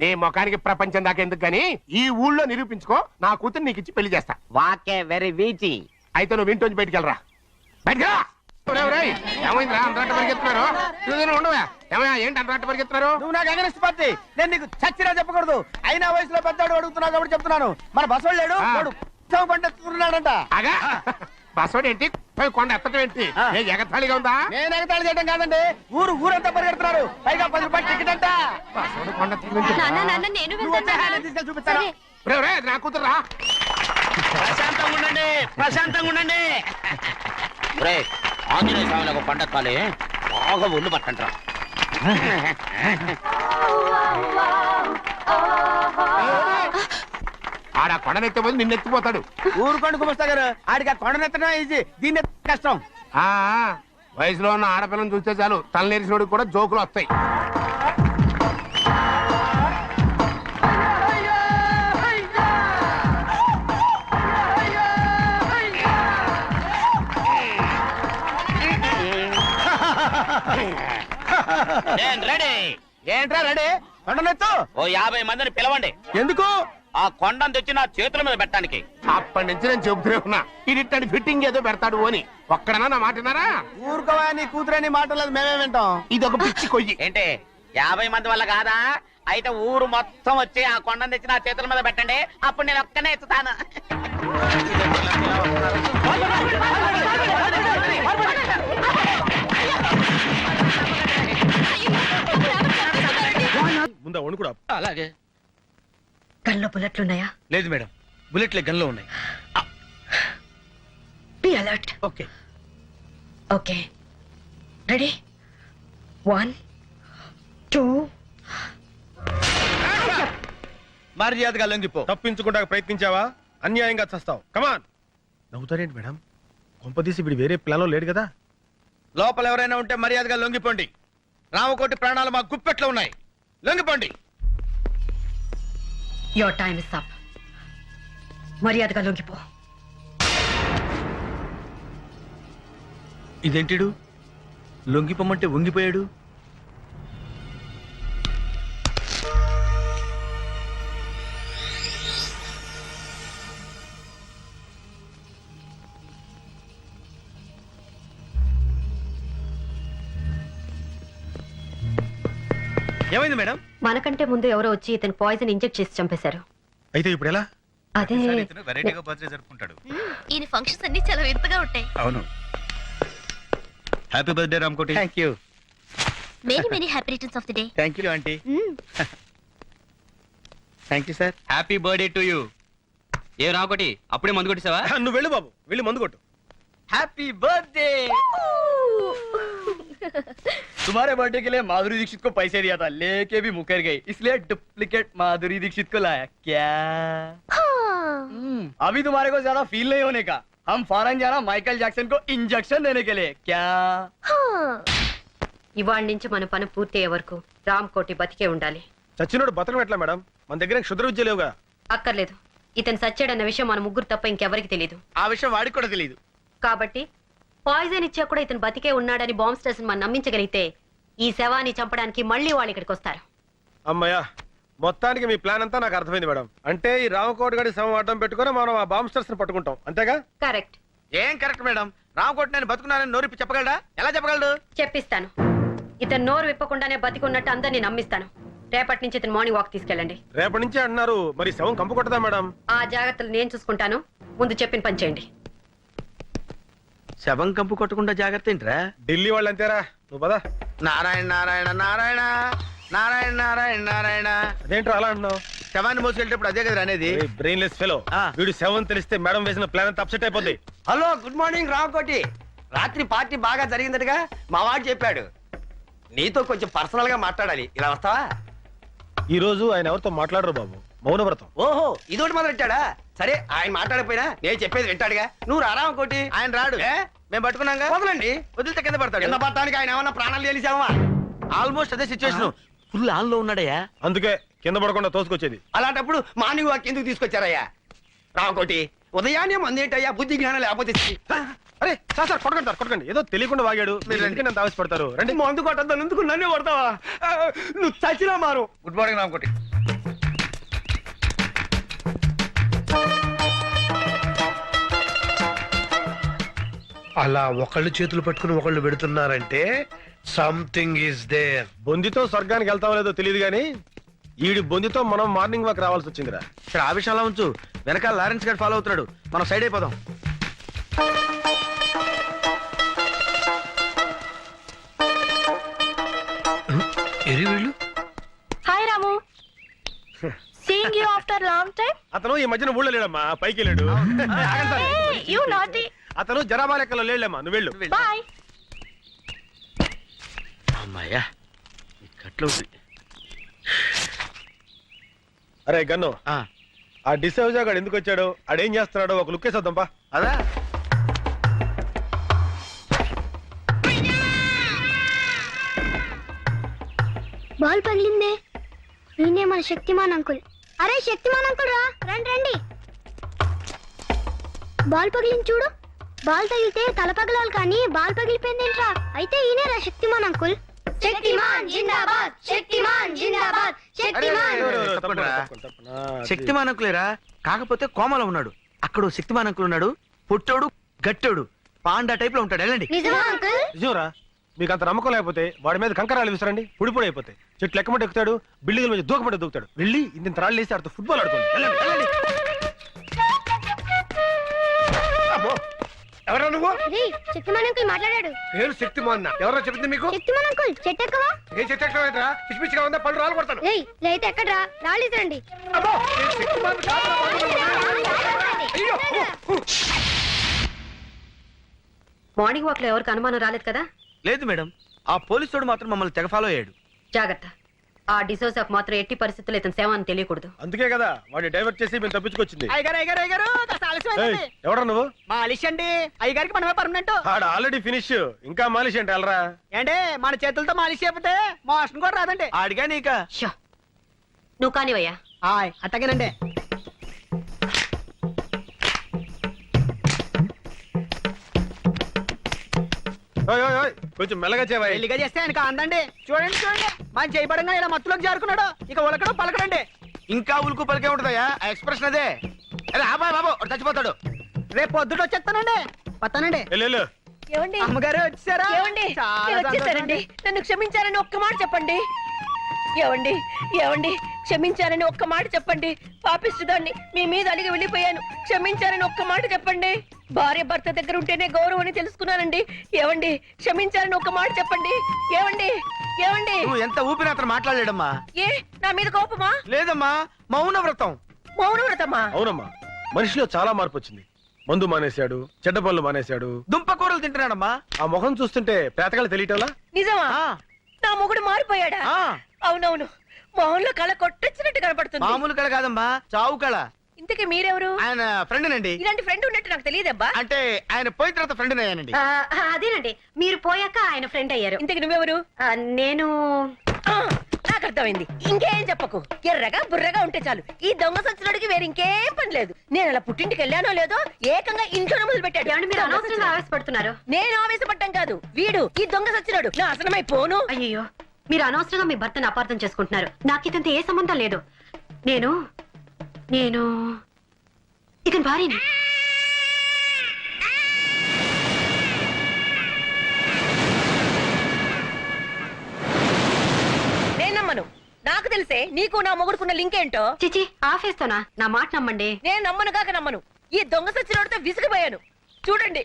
నీ ముఖానికి ప్రపంచం దాకా ఎందుకు గానీ ఈ ఊళ్ళో నిరూపించుకో. నా కూతురు నీకు ఇచ్చి పెళ్లి చేస్తా. వాకే వెరీ వీచి. అయితే నువ్వు ఇంటి బయటికి వెళ్ళరా. బయటకు ఏమైందిరా? అంతరాట పరిగెత్తున్నారు. ఉండవా? ఏమయ్యా, ఏంటి అంతరాట పరిగెత్తున్నారు? నువ్వు నాకు అగనిస్ట్ పార్టీ, నేను నీకు చచ్చినా చెప్పకూడదు. అయినా వయసులో పెద్దవాడు అడుగుతున్నావు కాబట్టి చెప్తున్నాను. మన బసవాడు లేడు, వాడు పండుతున్నాడంట. అగా బసోడు ఏంటి, కొండ ఎత్తడం ఏంటి? ఏ ఎగతాళిగా ఉందా? నేను ఎగతాళి చేయడం కాదండి, ఊరంతా పరిగెడుతున్నారు. పైగా 10 రూపాయలు టికెట్ అంట. బసోడు కొండ ఎత్తడం నాన్న నాన్న నేను వెళ్తాను నాన్న. తీసుకెళ్ళి చూపిస్తాను. సరే. నా కూతురు రా. ప్రశాంతంగా ఉండండి, ప్రశాంతంగా ఉండండి. ఆంజనేయ స్వామిని ఒక పండక్కాలి, బాగా ఒళ్ళు పట్టంటారా. ఆడ కొండనెత్తే పోతే నిన్నెత్తిపోతాడు. ఊరుకోండి కుమస్తా గారు, ఆడికి ఆ కొండనెత్తడం ఈజీ, దీన్ని కష్టం. ఆ వయసులో ఉన్న ఆడపిల్లని చూస్తే చాలు తలనేరిసినోడికి కూడా జోకులు వస్తాయి. రెడీ. ఏంట్రా రెడీ? కొండనెత్తు. ఓ 50 మందిని పిలవండి. ఎందుకు? ఆ కొండను తెచ్చి నా చేతుల మీద పెట్టడానికి. అప్పటి నుంచి నేను చెబుతూనే ఉన్నా ఇది ఫిట్టింగ్ ఏదో పెడతాడు అని. ఒక్కడనా నా మాటనారా? ఊరుకోవా, నీ కూతురని మాటలేదు మేమే వింటాం. ఇది ఒక పిచ్చి కొయ్యి. ఏంటి 50 మంది వల్ల కాదా? అయితే ఊరు మొత్తం వచ్చి ఆ కొండను తెచ్చి నా చేతుల మీద పెట్టండి. అప్పుడు నేను ఒక్కనే ఎత్తుతాను. ముందా వణుకుడా. అలాగే. గన్లో బుల్లెట్లున్నాయా? లేదు మేడం, బుల్లెట్లే గన్లో ఉన్నాయి. Be alert. Okay. Okay, ready? 1 2. మర్యాదగా లొంగిపో. తప్పించుకుంటా ప్రయత్నించావా? అన్యాయంగా చస్తావు. కమాన్. నవ్వుతారేంటి మేడం? కొంపదీసి వీడు వేరే ప్లాన్ లో లేడు కదా? లోపల ఎవరైనా ఉంటే మర్యాదగా లొంగిపోండి. రామకోటి ప్రాణాలు మా గుప్పెట్లో ఉన్నాయి. లొంగిపోండి. Your time is up. మర్యాదగా లొంగిపో. ఇదేంటిడు లొంగిపోమంటే వంగిపోయాడు? ఏమైంది మేడం? మనకంటే ముందు ఎవరో వచ్చి ఇతను పాయిజన్ ఇంజెక్ట్ చేసి చంపేశారు. అయితే ఇప్పుడు ఎలా? అదే వెరైటీగా బర్త్డే జరుపుకుంటాడు. ఈయన ఫంక్షన్స్ అన్ని చాలా వింతగా ఉంటాయి. అవును. Happy birthday Ramakoti. Thank you. Many happy returns of the day. Thank you aunty. Thank you sir. Happy birthday to you. ఏ రామకోటి, అప్పుడే మందు కొట్టేసావా? నువ్వు వెళ్ళు బాబు, వెళ్ళి మందు కొట్టు. Happy birthday. तुम्हारे बर्थडे के लिए माधुरी दीक्षित को पैसे दिया था, लेके भी मुकर गई, इसलिए डुप्लीकेट माधुरी दीक्षित को लाया क्या? अभी तुम्हारे को ज्यादा फील नहीं होने का, हम फॉरेन जाना माइकल जैक्सन को इंजेक्शन देने के लिए क्या? ఇవాళ నుంచి మన పని పూర్తయ్యే వరకు రామకోటి బతికే ఉండాలి. చచ్చినోడు బతకం ఎట్లా మేడం? మన దగ్గర క్షుద్ర విద్య లేవుగా. అక్కర్లేదు, ఇతను సచ్చాడన్న విషయం మన ముగ్గురు తప్ప ఇంకెవరికి తెలియదు. ఆ విషయం వాడికి కూడా తెలియదు. కాబట్టి పాయిజన్ ఇచ్చా కూడా ఇతను బతికే ఉన్నాడని బాంబ్ స్టేషన్ మనం నమ్మించగలిగితే ఈ శవాన్ని చంపడానికి మళ్ళీ వాళ్ళు ఇక్కడికి వస్తారు. అమ్మయ్యా, మొత్తానికి మీ ప్లాన్ అంతా నాకు అర్థమైంది మేడం. అంటే ఈ రామకోటి గడి శవం అడ్డం పెట్టుకుని మనం ఆ బాంబ్ స్టర్స్ ని పట్టుకుంటాం, అంతేగా? కరెక్ట్. ఏం కరెక్ట్ మేడం? రామకోటి నేను బతుకున్నానని నోరిప్పి చెప్పగలడా? ఎలా చెప్పగలడు? చెప్పిస్తాను. ఇతను నోరు విప్పకుండానే బతికి ఉన్నట్టు అందరినీ నమ్మిస్తాను. రేపటి నుంచి ఇతను మార్నింగ్ వాక్ తీసుకెళ్ళండి. రేపటి నుంచి అంటున్నారు, మరి శవం కంపు కొట్టదా మేడం? ఆ జాగ్రత్తలు నేను చూసుకుంటాను, ముందు చెప్పిన పని చేయండి. శవం కంపు కొట్టకుండా జాగ్రత్త ఏంట్రా? ఢిల్లీ వాళ్ళు అంతేరా, నువ్వు పదా. నారాయణ నారాయణ నారాయణ నారాయణ నారాయణ నారాయణ. అదేంట్రా అలా అంటున్నావు? శవాన్ని మోసుకెళ్ళేటప్పుడు అదే కదా అనేది. బ్రెయిన్లెస్ ఫెలో, వీడు శవం తెలిస్తే మేడం వేసిన ప్లాన్ అంతా అప్సెట్ అయిపోద్ది. Hello, good morning Ramakoti. రాత్రి పార్టీ బాగా జరిగిందటగా మా వాడు చెప్పాడు. నీతో కొంచెం పర్సనల్ గా మాట్లాడాలి, ఇలా వస్తావా? ఈ రోజు ఆయన ఎవరితో మాట్లాడరు బాబు, మౌనవ్రతం. ఓహో, ఇదోటి మొదలెట్టాడా? సరే, ఆయన మాట్లాడకపోయినా నేను చెప్పేది వింటాడుగా. నువ్వు రా రామకోటి. ఆయన రాడు, మేము పట్టుకున్నాగా. వదలండి, వదిలితే కింద పడతాడు. కింద పడటానికి ఆయన ఏమన్నా ప్రాణాలు తెలిసావా? ఆల్మోస్ట్ అదే సిచ్యువేషన్. ఫుల్ ఆన్ లో ఉన్నాడయ్యా. అందుకే కింద పడకుండా తోసుకొచ్చేది. అలాంటప్పుడు మార్నింగ్ వాక్ ఎందుకు తీసుకొచ్చారయ్యా? రామకోటి, ఉదయాన్నే మందేటయ్యా, బుద్ధి జ్ఞానం లేకపోతే. అరే సార్ సార్, కొట్టకండి సార్, కొట్టకండి. ఏదో తెలియకుండా వాగాడు, మీరు ఎందుకు నన్ను తావేసిపడతారు? రండి. మందు కొట్టద్దాను, ఎందుకు నన్నే కొడతావా? నువ్వు చచ్చినా మారు. Good morning Ramakoti. అలా ఒకళ్ళు చేతులు పట్టుకుని ఒకళ్ళు పెడుతున్నారంటే సంథింగ్ ఈస్ దేర్. బొందితో స్వర్గానికి వెళ్తామో లేదో తెలియదు కానీ ఈడి బొందితో మనం మార్నింగ్ వాక్ రావాల్సి వచ్చిందిరా. సరే, ఆ విషయంలో ఉంచు. వెనకాల లారెన్స్ గారు ఫాలో అవుతున్నాడు, మనం సైడ్ అయిపోదాం. వీళ్ళు hi Ramu, seeing you after long time. అతను ఈ మధ్యన ఊళ్ళో లేడమ్మా, పైకి వెళ్ళాడు. You naughty. అతను జనాభా లెక్కలో లేడమ్మా, నువ్వు వెళ్ళు. బాయ్. అమ్మాయ్యా, కట్లో. అరే గన్ను, ఆ డిసౌజా గాడు ఎందుకు వచ్చాడు, ఆడేం చేస్తున్నాడో ఒక లుక్ వేసేద్దాంపా. అదా బాల్ పగిలిందే. ఈయనే మన శక్తిమాన్ అంకుల్. అరే శక్తిమాన్ అంకుల్ రా, రండి రండి. బాల్ పగిలింది చూడు. బాల్ తగిలితే తల పగలాలి కానీ బాల్ పగిలిపోయిందేంట్రా? అయితే ఈయనే రా శక్తిమాన్ అంకుల్. శక్తిమాన్ జిందాబాద్ శక్తిమాన్ జిందాబాద్ శక్తిమాన్ శక్తిమాన్ అంకులేరా, కాకపోతే కోమలో ఉన్నాడు. అక్కడ శక్తిమాన్ అంకుల్ ఉన్నాడు, పుట్టోడు గట్టోడు పాండా టైప్ లో ఉంటాడు. వెళ్ళండి. నిజమా అంకుల్? నిజంరా, మీకు అంత నమ్మకం లేకపోతే వాడి మీద కంకరాలు విసరండి, పొడి అయిపోతాయి. చెట్లు ఎక్కమంటే ఎక్కుతాడు, బిల్డింగ్ మీద దూకమంటే దూకుతాడు. వెళ్ళి ఇంత రాళ్ళు వేసి ఆడుతూ ఫుట్బాల్ ఆడుకోండి. వెళ్ళండి. ఎవరా నువ్వు? శక్తిమాన్ అంకుల్ మాట్లాడాడు. నేను శక్తిమాన్. ఎవరో చెప్పింది మీకు? శక్తిమాన్ అంకుల్ చెట్టు ఎక్కవా? ఏ చెట్టు ఎక్కడరా? పిచ్చి పిచ్చిగా ఉందా? పళ్ళు రాలు కొడతాను. ఏయ్ లేతే ఎక్కడ్రా? రాళ్ళు ఇసరండి. అబ్బో, నేను శక్తిమాన్ కాదురా బాబు. అయ్యో. మార్నింగ్ వాక్ లో ఎవరికి అనుమానం రాలేదు కదా? లేదు మేడం, ఆ పోలీసుడు మాత్రం మమ్మల్ని తెగ ఫాలో అయ్యాడు. జాగ్రత్త, ఆ డిసోసాకు మాత్రం ఎట్టి పరిస్థితుల్లో ఇతని సేవ అని తెలియకూడదు. అందుకే కదా వాడిని డైవర్ట్ చేసి మేము తప్పించుకొచ్చింది. అయ్యగారు కాస్త ఆలస్యమైంది. ఎవడా నువ్వు? మాలిష్ అండి, అయ్యగారికి మనమే పర్మనెంట్. ఆడ ఆల్రెడీ ఫినిష్, ఇంకా మాలిష్ అంటే వెళ్ళరా. ఏంటి మన చేతులతో మాలిష్ చేయకపోతే మోషన్ కూడా రాదండి. ఆడిగా నీకా? షో, నువ్వు కానివయ్యా. అట్టగేనండి. కొంచెం మెల్లగా చేవా. పెళ్లిగా చేస్తే ఆయనకు అందండి. చూడండి మన చేయబడంగా ఇలా మత్తులోకి జారుకున్నాడు. ఇక ఉలకడం పలకడండి. ఇంకా ఉలుకు పలికే ఉంటుందయ్యా ఆ ఎక్స్ప్రెషన్ అదే. అరే అబ్బాయి బాబు వాడు చచ్చిపోతాడు. రేపు పొద్దుట వచ్చేస్తానండి. వస్తానండి. ఏమండి? అమ్మగారు వచ్చారా? ఏమండి? నేను వచ్చేసానండి. నన్ను క్షమించారని ఒక్క మాట చెప్పండి. ఏమండి ఏమండి క్షమించారని ఒక్క మాట చెప్పండి. పాపిస్తుదాన్ని మీ మీద అలిగి వెళ్ళిపోయాను. క్షమించారని ఒక్క మాట చెప్పండి. భార్య భర్త దగ్గర ఉంటేనే గౌరవం అని తెలుసుకున్నానండి. ఏమండి క్షమించారని ఒక్క మాట చెప్పండి. ఏమండి ఏమండి? నువ్వు ఎంత ఊపిరి అతను మాట్లాడలేడమ్మా. ఏ నా మీద కోపమా? లేదమ్మా, మౌన వ్రతం. మౌన వ్రతమా? అవునమ్మా, మనిషిలో చాలా మార్పు వచ్చింది. మందు మానేశాడు, చెడ్డ పనులు మానేశాడు, దుంప కూరలు తింటున్నాడమ్మా. ఆ ముఖం చూస్తుంటే పేతకాలు తెలియటంలా. నిజమా? నా మొగుడు మారిపోయాడా? అవునవును, మొహంలో కళ కొట్టొచ్చినట్టు కనపడుతుంది. మామూలు కళ కాదమ్మా, చావు కళ. ఇంతకీ మీరెవరు? ఆయన ఫ్రెండ్ నండి. ఇలాంటి ఫ్రెండ్ ఉన్నట్టు నాకు తెలియదబ్బా. అంటే ఆయన పోయిన తర్వాత ఫ్రెండ్ అయ్యానండి. అదేనండి, మీరు పోయాక ఆయన ఫ్రెండ్ అయ్యారు. ఇంతకి నువ్వెవరు? నేను నాకు అర్థమైంది. ఇంకేం చెప్పకు. ఎర్రగా బుర్రగా ఉంటే చాలు. ఈ దొంగ సచ్చినోడికి వేరే ఇంకేం పని లేదు. నేను అలా పుట్టింటికి వెళ్ళానో లేదో ఏకంగా ఇంట్లోనే మొదలు పెట్టాడు. మీరు అనవసరంగా ఆవేశపడుతున్నారు. నేను ఆవేశపడ్డం కాదు, వీడు ఈ దొంగ సచ్చినోడు నాశనమై పోను. అయ్యో, మీరు అనవసరంగా మీ భర్తను అపార్థం చేసుకుంటున్నారు. నాకు ఇతంతో ఏ సంబంధం లేదు. నేను నేను ఇతని భార్యని. నేనమ్మను. నాకు తెలిసే నీకు నా మొగుడుకున్న లింక్ ఏంటో. చిచి, ఆఫేస్తానా? నా మాట నమ్మండి. నేను నమ్మను కాక నమ్మను. ఈ దొంగ సచ్చినోడితో విసిగిపోయాను. చూడండి,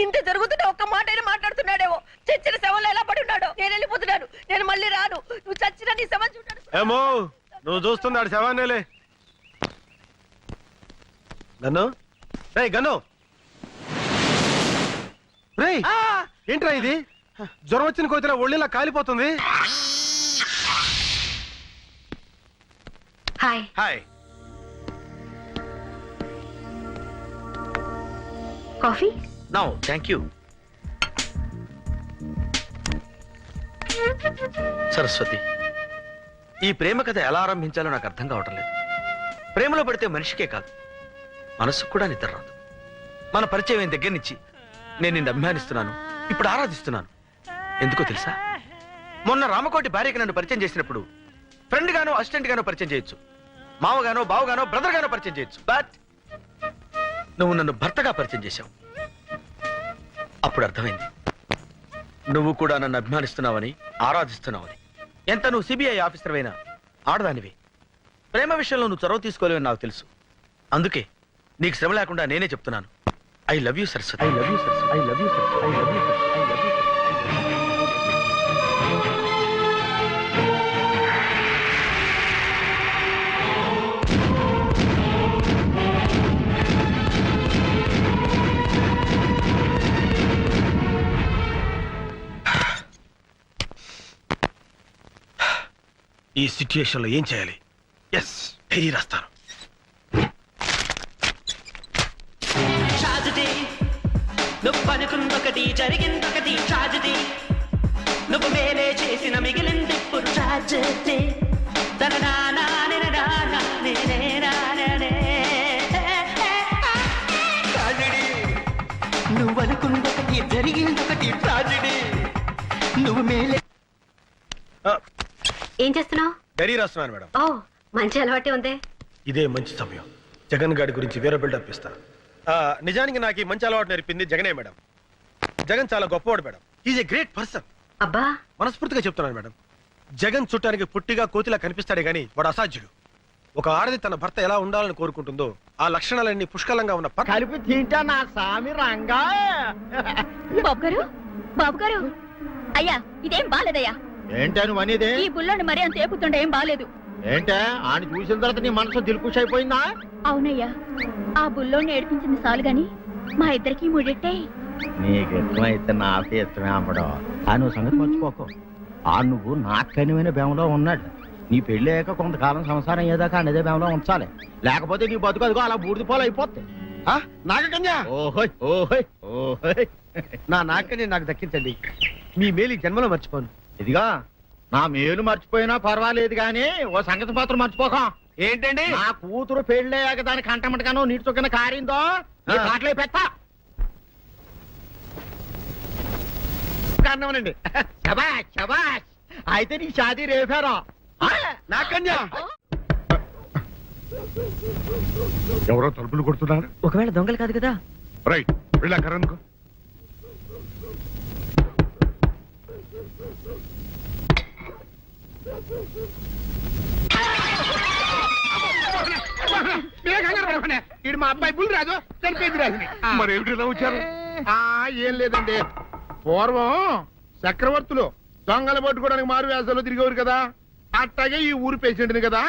ఇంత జరుగుతుంటే ఒక్క మాట అయినా మాట్లాడుతున్నాడేమో. చచ్చిన శవంలో ఎలా పడి ఉన్నాడో. నేను వెళ్ళిపోతున్నాను. నేను మళ్ళీ రాను. నువ్వు చచ్చిన నీ శవం చూడాను. ఏమో నువ్వు చూస్తున్నాడు శవాన్నేలే. గన్ను రే గన్ను రే, ఏంట్రా ఇది? జ్వరం వచ్చిన కోతిలా ఒళ్ళిలా కాలిపోతుంది. Hi. Hi. Coffee? No thank you. Saraswati, ఈ ప్రేమ కథ ఎలా ఆరంభించాలో నాకు అర్థం కావటం లేదు. ప్రేమలో పడితే మనిషికే కాదు, మనసుకు కూడా నిద్ర రాదు. మన పరిచయం దగ్గర నుంచి నేను నిన్ను అభిమానిస్తున్నాను, ఇప్పుడు ఆరాధిస్తున్నాను. ఎందుకో తెలుసా? మొన్న రామకోటి భార్యకి నన్ను పరిచయం చేసినప్పుడు ఫ్రెండ్ గానో అసిస్టెంట్ గానో పరిచయం చేయొచ్చు, మావగానో బావగానో బ్రదర్ గానో పరిచయం చేయొచ్చు. బట్ నువ్వు నన్ను భర్తగా పరిచయం చేశావు. అప్పుడు అర్థమైంది నువ్వు కూడా నన్ను అభిమానిస్తున్నావని, ఆరాధిస్తున్నావని. ఎంత నువ్వు సిబిఐ ఆఫీసర్ అయినా ఆడదానివి. ప్రేమ విషయంలో నువ్వు చొరవ తీసుకోలేవని నాకు తెలుసు. అందుకే నీకు శ్రమ లేకుండా నేనే చెప్తున్నాను. I love you Saraswati. I love you Saraswati. I love you Saraswati. I love you Saraswati. I love you. ఈ సిచ్యుయేషన్ లో ఏం చేయాలి? ఎస్, డైరీ రాస్తాను. నువ్వు అనుకుందొకటి జరిగిందొకటి ట్రాజడీ. నువ్వు మేలే చేసిన మిగిలింది ఇప్పుడు ట్రాజడీ. నువ్వు అనుకుందొకటి జరిగిందొకటి ట్రాజడీ. నువ్వు మేలే ఏం చేస్తున్నావు? డైరీ రాస్తున్నాను మేడం. ఓ మంచి అలవాటే ఉందే. ఇదే మంచి సమయం. జగన్ గారి గురించి వేరే బిల్డప్ ఇస్తాను. నిజానికి నాకు ఈ మంచి అలవాటు నేర్పింది జగనే మేడం. జగన్ చాలా గొప్పవాడు madam. Is a great person. అబ్బా మనస్ఫూర్తిగా చెప్తున్నాను మేడం. జగన్ చుట్టానికి పుట్టిగా కోతిలా కనిపిస్తాడే గానీ వాడు అసాధ్యుడు. ఒక ఆడది తన భర్త ఎలా ఉండాలని కోరుకుంటుందో ఆ లక్షణాలన్నీ పుష్కలంగా ఉన్న కలిపి తింటా నా సామి రంగా. బాబు గారు అయ్యా ఇదేం బాలేదయ్యా. ఏంటా నువ్వు అనేది? ఈ బుల్లోని మరీ అంత ఏపుతుండే ఏం బాలేదు. ఏంటా ఆయన చూసిన తర్వాత నీ మనసు దిల్కుష్ అయిపోయిందా? అవునయ్యా ఆ బుల్లోని ఏడిపించింది చాలు గాని మా ఇద్దరికి ముడిట్టే. నీకు ఇష్టమైతే నాకు ఇష్టమే అమ్మడం. ఆ నువ్వు సంగతి మర్చిపోకు. ఆ నువ్వు నాకు కనివైన బేమలో ఉన్నాడు. నీ పెళ్లి అయ్యాక కొంతకాలం సంసారం ఏదాకా అనేదే బేమలో ఉంచాలి. లేకపోతే నీ బతుకు అదిగో అలా బూడిద పోలు అయిపోతుంది. నాగకన్యా, ఓహోయ్ ఓహోయ్ ఓహోయ్. నా నాగకన్య నాకు దక్కించండి. మీ మేలు ఈ జన్మలో మర్చిపోను. ఇదిగా నా మేలు మర్చిపోయినా పర్వాలేదు గానీ ఓ సంగతి మాత్రం మర్చిపోకం. ఏంటండి? నా కూతురు పెళ్ళయ్యాక దానికి కంటమటగానో నీటి చొక్కన కారిందో నీ కాట్లే పెట్టా. కారణమనండి. శబాష్ శబాష్. అయితే నీ షాదీ రేపారా? నాగకన్యా, ఎవరో తలుపులు కొడుతున్నారు. ఒకవేళ దొంగలు కాదు కదా. రైట్, వెళ్ళాకరనుకో. ఇడు మా అబ్బాయి బుల్ రాజు చనిపోయింది రాజుని. మరి ఏమిటి ఇలా వచ్చారు? ఏం లేదండి, పూర్వం చక్రవర్తులు దొంగలు పట్టుకోవడానికి మారు వేసాల్లో తిరిగేవారు కదా. అట్టాగే ఈ ఊరు పేషెంట్ని కదా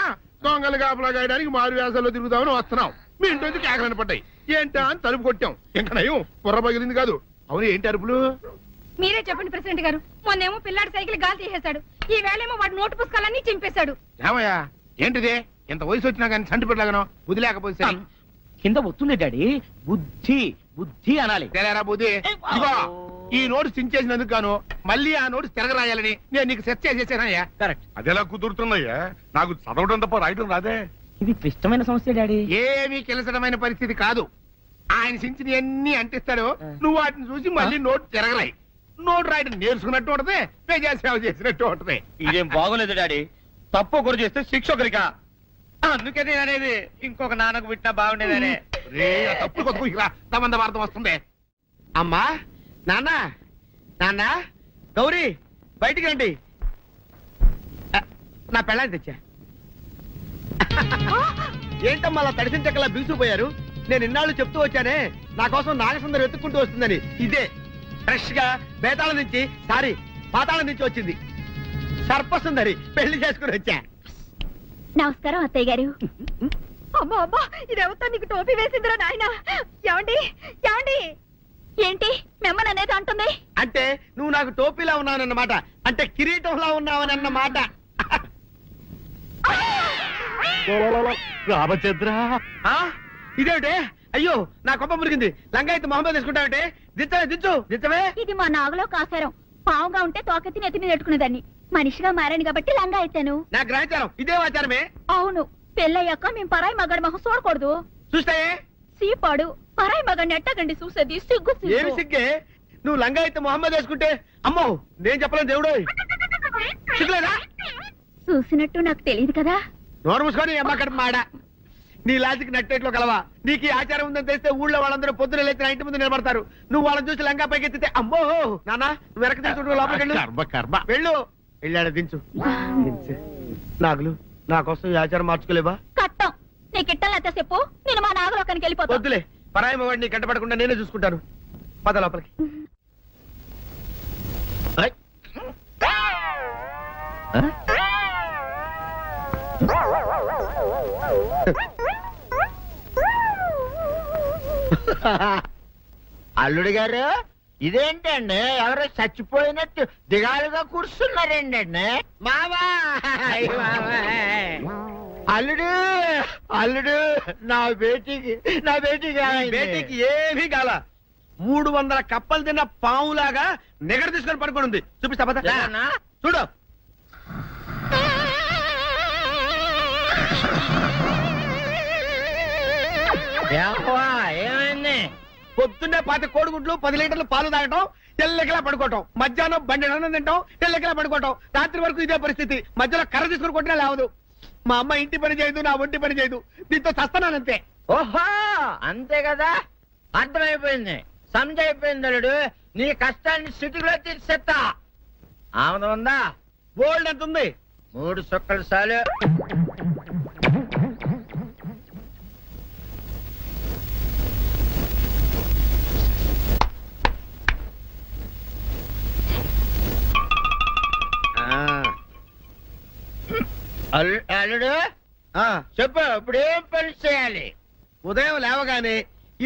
దొంగలు కాపలా గాయడానికి మారు వేసాల్లో తిరుగుదామని వస్తున్నాం. మీ ఇంటి కేకలని పడ్డాయి. ఏంటా అని తలుపు కొట్టాం. ఇంకా నయం బుర్ర పగిలింది కాదు. అవును ఏంటి అరుపులు? మీరే చెప్పండి ప్రెసిడెంట్ గారు. మొన్నేమో పిల్లాడి సైకిల్ గాలి తీసేశాడు, ఈ వేళేమో వాడి నోటు పుస్తకాలన్నీ చింపేశాడు. ఏమయ్యా ఏంటిదే? ఇంత వయసు వచ్చినా కానీ సంటి పెట్టలాగనో బుద్ధి లేకపోతే కింద వస్తుంది డాడీ. బుద్ధి బుద్ధి అనాలి. తెలేరా బుద్ధి. ఇదిగో ఈ నోటు చించేసినందుకు గాను మళ్ళీ ఆ నోటు తిరగరాయాలని నేను నీకు సెట్ చేసేసానయ్యా. కరెక్ట్. అదెలా కుదురుతున్నాయ్యా? నాకు చదవడం తప్ప రాయడం రాదే. ఇది క్లిష్టమైన సమస్య డాడీ. ఏమీ కిలసడమైన పరిస్థితి కాదు. ఆయన చించిన ఎన్ని అంటిస్తాడు, నువ్వు వాటిని చూసి మళ్ళీ నోటు తిరగరాయి. నోటు రాయడం నేర్చుకున్నట్టు ఉంటది, ప్రజాసేవ చేసినట్టు ఉంటది. ఇదేం బాగోలేదు డాడీ. తప్పు ఒకరు చేస్తే శిక్ష ఒకరికా? అందుకే నేను అనేది ఇంకొక నాన్నకు పుట్టినా బాగుండేదనే. రే ఆ తప్పుడు కొత్త ఇలా తమంద వార్త వస్తుంది. అమ్మా, నాన్న, నాన్న, గౌరీ బయటికి రండి. నా పెళ్ళాన్ని తెచ్చా. ఏంటమ్మా అలా తడిసిన చెక్కలా బిగుసిపోయారు? నేను ఇన్నాళ్ళు చెప్తూ వచ్చానే నా కోసం నాగసుందరం వెతుక్కుంటూ వస్తుందని. ఇదే ఫ్రెష్ గా బేతాళం నుంచి పాతాళం నుంచి వచ్చింది. సర్పసుందరి పెళ్లి చేసుకుని వచ్చా. నమస్కారం అత్తయ్య గారు. అమ్మా అమ్మా ఇదేవతో నీకు టోపీ వేసిందిరా నాయన. ఏమండి ఏమండి? ఏంటి మిమ్మల్ని అనేది అంటుంది? అంటే నువ్వు నాకు టోపీలా ఉన్నావన్నమాట. అంటే కిరీటంలా ఉన్నావని అన్నమాట. రామచంద్ర, ఇదేమిటే? అయ్యో నా కొప్ప మురిగింది. లంగా అయితే మొహమ్మద్ తీసుకుంటావంటే దించవే. ఇది మా నాగలో కాసారం. పావుగా ఉంటే తోకెత్తి నెత్తి మీద పెట్టుకునేదాన్ని. మనిషిగా మారాను కాబట్టి లంగా అయితాను. నా గ్రహచారం ఇదే ఆచారమే. అవును, పెళ్ళయ్యాక మేము పరాయి మగాడి మొహం చూడకూడదు. చూస్తాయే సీపాడు పరాయి మగాడిని ఎట్టగండి చూసేది. సిగ్గు ఏమి సిగ్గే? నువ్వు లంగా అయితే మొహమ్మద్ వేసుకుంటే అమ్మో నేను చెప్పలేను దేవుడు. సిగ్గులేదా? చూసినట్టు నాకు తెలియదు కదా. నోరు మూసుకొని అమ్మకడ మాడ. నీ లాజిక్ నట్టేట్లో కలవా? నీకు ఈ ఆచారం ఉందని తెలిస్తే ఊళ్ళో వాళ్ళందరూ పొద్దున లేచి నా ఇంటి ముందు నిలబడతారు. నువ్వు వాళ్ళని చూసి లంగా పైకి ఎత్తితే అమ్మో నాన్న నువ్వు వెనక తీసుకుంటూ లోపలికి వెళ్ళు. వెళ్ళాడు దించు. నాగులు నా కోసం ఈ ఆచారం మార్చుకోలేవా? కట్టం నీకు ఇట్టలేత చెప్పు. నేను మా నాగలోకానికి వెళ్ళిపోతా. వద్దులే, పరాయి వాడిని కంటపడకుండా నేనే చూసుకుంటాను. పద లోపలికి. అల్లుడు గారు ఇదేంటండి ఎవరో చచ్చిపోయినట్టు దిగాలుగా కూర్చున్నారేంటండి? మావా అల్లుడు అల్లుడు నా బేటీకి ఏమీ కాల. 300 కప్పలు తిన్న పావులాగా నిగడ తీసుకొని పడుకొని ఉంది. చూపిస్తా పద. చూడు. ఏమైంది? పొద్దున్నే 10 కోడిగుడ్లు 10 లీటర్లు పాలు తాగటం, తెల్లకిలా పడుకోవటం, మధ్యాహ్నం బండి అన్నం తింటాం, తెల్లకిలా పడుకోవటం, రాత్రి వరకు ఇదే పరిస్థితి. మధ్యలో కర్ర తీసుకుని కొట్టినా లేవదు. మా అమ్మ ఇంటి పని చేయదు, నా ఒంటి పని చేయదు. దీంతో చస్తానంతే. ఓహో అంతే కదా, అర్థమైపోయింది, సమజైపోయింది అల్లుడు. నీ కష్టాన్ని సిటీలో తీర్చేస్తా. ఆమె ఉందా? గోల్డ్ ఎంత ఉంది? 3 సుక్కలు చాలు. అల్లుడు చెప్పు, ఇప్పుడు ఏం పని చేయాలి? ఉదయం లేవగానే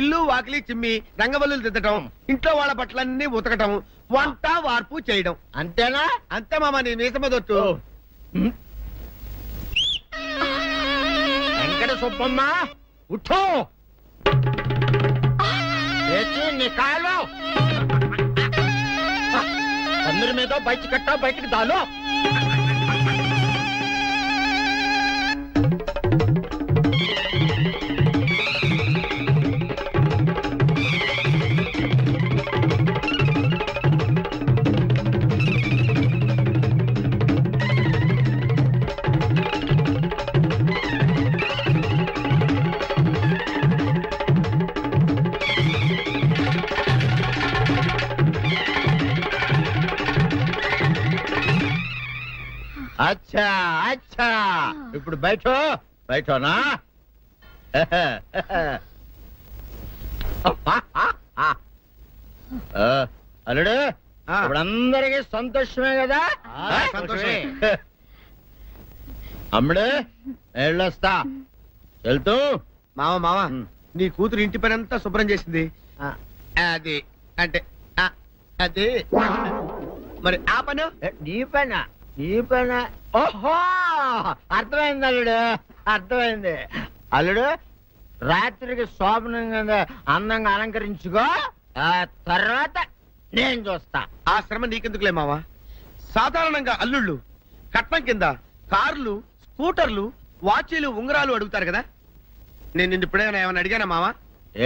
ఇల్లు వాకిలి చిమ్మి రంగవల్లులు దిద్దటం, ఇంట్లో వాళ్ళ బట్టలన్నీ ఉతకటం, వంట వార్పు చేయడం. అంతేనా? అంతే మామ, నీ మీసమదొట్టు. వెంకట సుబ్బమ్మ ఉఠో, లేచి నీ కాలు అందరి మీద బయట కట్టా, బయటికి దాలో. అచ్చా అచ్చా, ఇప్పుడు బయటనా? అల్లుడు ఇప్పుడు అందరికి సంతోషమే కదా? సంతోషమే. అమ్ముడు వెళ్ళొస్తా, వెళ్తూ. మామ నీ కూతురు ఇంటి పని అంతా శుభ్రం చేసింది. అది అంటే అది మరి ఆ పని నీ పైన ఓహో అర్థమైంది అల్లుడు, అర్థమైంది. అల్లుడు రాత్రికి శోభనంగా అందంగా అలంకరించుకో, ఆ తర్వాత నేను చూస్తా. ఆ శ్రమ నీకెందుకులే మావా. సాధారణంగా అల్లుళ్ళు కట్నం కింద కార్లు, స్కూటర్లు, వాచీలు, ఉంగరాలు అడుగుతారు కదా. నేను నిన్ను ఇప్పుడేమైనా ఏమైనా అడిగానా మావా?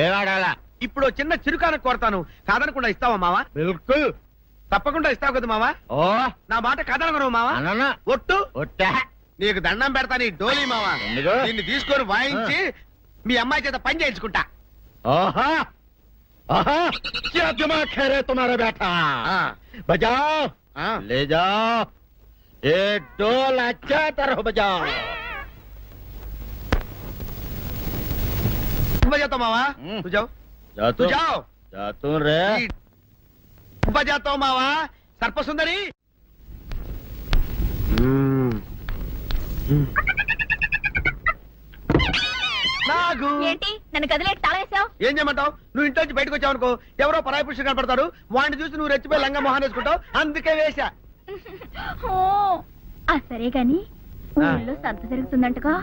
ఏవాడాలా? ఇప్పుడు చిన్న చిరుకాన కోరతాను, కాదనకుండా ఇస్తావా మావా? బిల్కుల్ తప్పకుండా ఇస్తావు కదా మావా? ఓ నా మాట కదనగను మావా. అన్న ఒట్టు ఒట్టా, నీకు దండం పెడతా నీ డోలీ మావా. ఎందుకు? దీన్ని తీసుకొని వాయించి మీ అమ్మాయి చేత పని చేయించుకుంటా. ఓహో ఓహో, क्या दिमाग है रे तुम्हारा बेटा? बजाओ, ले जाओ ये ढोल, अच्छा तरह बजाओ. बजाता मावा, तू जाओ, तू जाओ, जातू रे. बजाता मावा, सर्पसुंदरी. నాగు ఏంటి నన్ను గదిలేటి తాళేసావు? ఏం చేయమంటావు? నువ్వు ఇంట్లో నుంచి బయటకు వచ్చావు అనుకో, ఎవరో పరాయి పురుషులు కనపడతారు, వాడిని చూసి నువ్వు రెచ్చిపోయి లంగా మొహాన్ వేసుకుంటావు, అందుకే వేశా. సరే గాని ఊళ్ళో సంత జరుగుతుందంటగా,